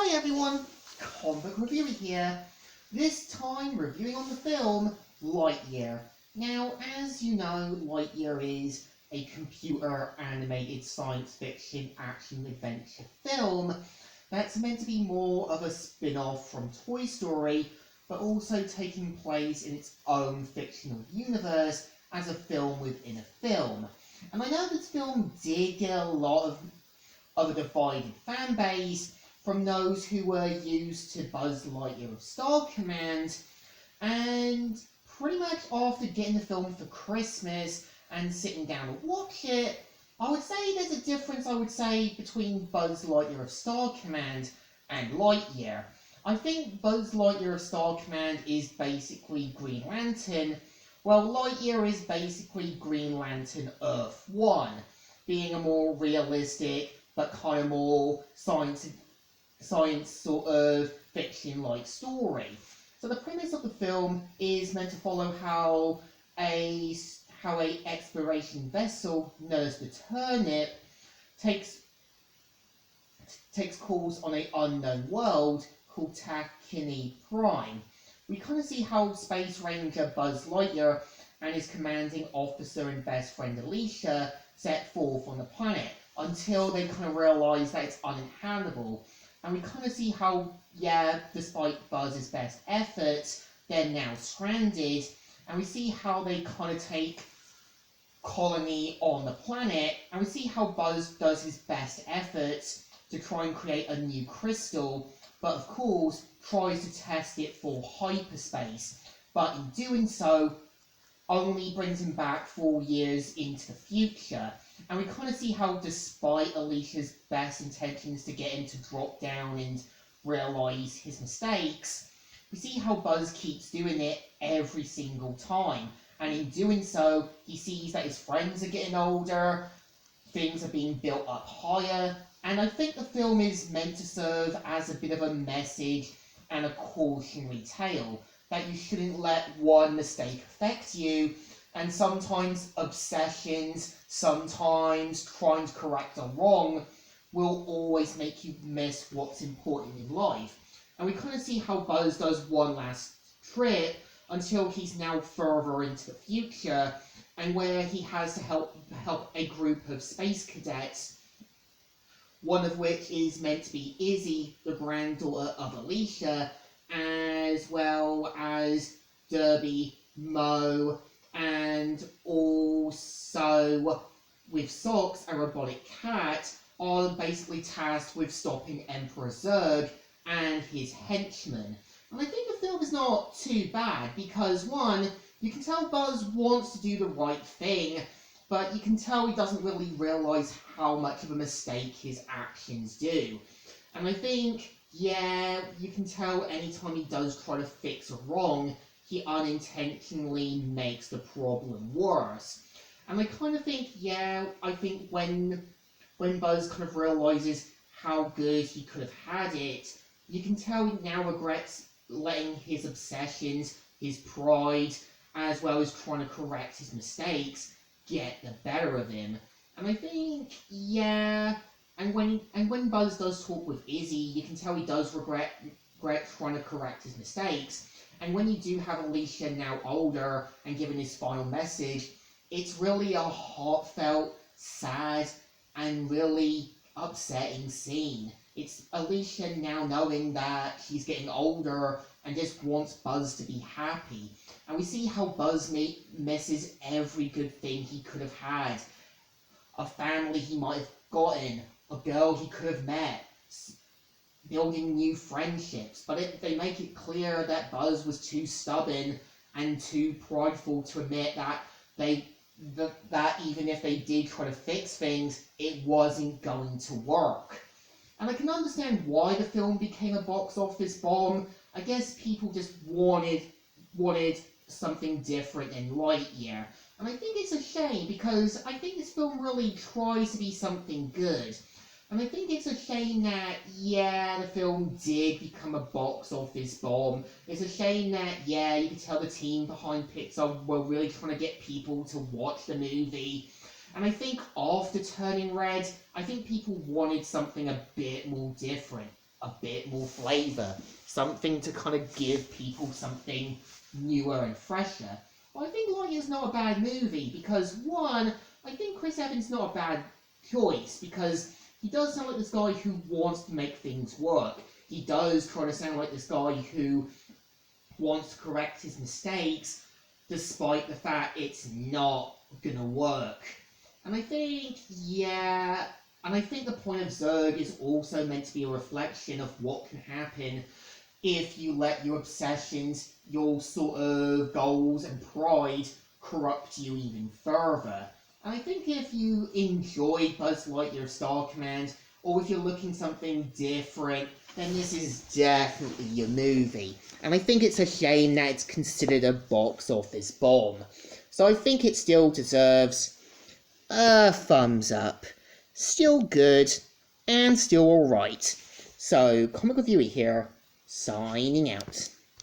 Hi everyone, Comic Reviewer here. This time reviewing on the film Lightyear. Now, as you know, Lightyear is a computer animated science fiction action adventure film that's meant to be more of a spin-off from Toy Story, but also taking place in its own fictional universe as a film within a film. And I know this film did get a lot of a divided fan base from those who were used to Buzz Lightyear of Star Command, and pretty much after getting the film for Christmas and sitting down to watch it, I would say there's a difference, between Buzz Lightyear of Star Command and Lightyear. I think Buzz Lightyear of Star Command is basically Green Lantern, while Lightyear is basically Green Lantern Earth 1, being a more realistic but kind of more science sort of fiction-like story. So the premise of the film is meant to follow how a exploration vessel known as the Turnip takes course on an unknown world called Takini Prime. We kind of see how Space Ranger Buzz Lightyear and his commanding officer and best friend Alicia set forth on the planet until they kind of realise that it's uninhabitable. And we kind of see how, despite Buzz's best efforts, they're now stranded. And we see how they kind of take colony on the planet. And we see how Buzz does his best efforts to try and create a new crystal, but of course tries to test it for hyperspace. But in doing so, only brings him back 4 years into the future. And we kind of see how, despite Alicia's best intentions to get him to drop down and realise his mistakes, we see how Buzz keeps doing it every single time. And in doing so, he sees that his friends are getting older, things are being built up higher, and I think the film is meant to serve as a bit of a message and a cautionary tale that you shouldn't let one mistake affect you, and sometimes obsessions, sometimes trying to correct a wrong, will always make you miss what's important in life. And we kind of see how Buzz does one last trip until he's now further into the future, and where he has to help a group of space cadets, one of which is meant to be Izzy, the granddaughter of Alicia, as well as Derby, Mo, and also with Socks, a robotic cat, are basically tasked with stopping Emperor Zurg and his henchmen. And I think the film is not too bad because, one, you can tell Buzz wants to do the right thing, but you can tell he doesn't really realise how much of a mistake his actions do. And I think, you can tell anytime he does try to fix a wrong, he unintentionally makes the problem worse. And I kind of think, I think when Buzz kind of realises how good he could have had it, you can tell he now regrets letting his obsessions, his pride, as well as trying to correct his mistakes, get the better of him. And I think, and when Buzz does talk with Izzy, you can tell he does regret trying to correct his mistakes. And when you do have Alicia now older and given his final message, it's really a heartfelt, sad, and really upsetting scene. It's Alicia now knowing that she's getting older and just wants Buzz to be happy. And we see how Buzz misses every good thing he could have had. A family he might have gotten, a girl he could have met, building new friendships, but they make it clear that Buzz was too stubborn and too prideful to admit that that even if they did try to fix things, it wasn't going to work. And I can understand why the film became a box office bomb. I guess people just wanted something different than Lightyear. And I think it's a shame because I think this film really tries to be something good. And I think it's a shame that, the film did become a box office bomb. It's a shame that, you could tell the team behind Pixar were really trying to get people to watch the movie. And I think after Turning Red, I think people wanted something a bit more different, a bit more flavour, something to kind of give people something newer and fresher. Well, I think Lightyear's not a bad movie because, one, I think Chris Evans is not a bad choice because he does sound like this guy who wants to make things work. He does try to sound like this guy who wants to correct his mistakes despite the fact it's not gonna work. And I think, yeah, and I think the point of Zurg is also meant to be a reflection of what can happen if you let your obsessions, your sort of goals and pride corrupt you even further. And I think if you enjoyed Buzz Lightyear Star Command, or if you're looking something different, then this is definitely your movie. And I think it's a shame that it's considered a box office bomb. So I think it still deserves a thumbs up. Still good, and still alright. So, Comic Reviewer here, signing out.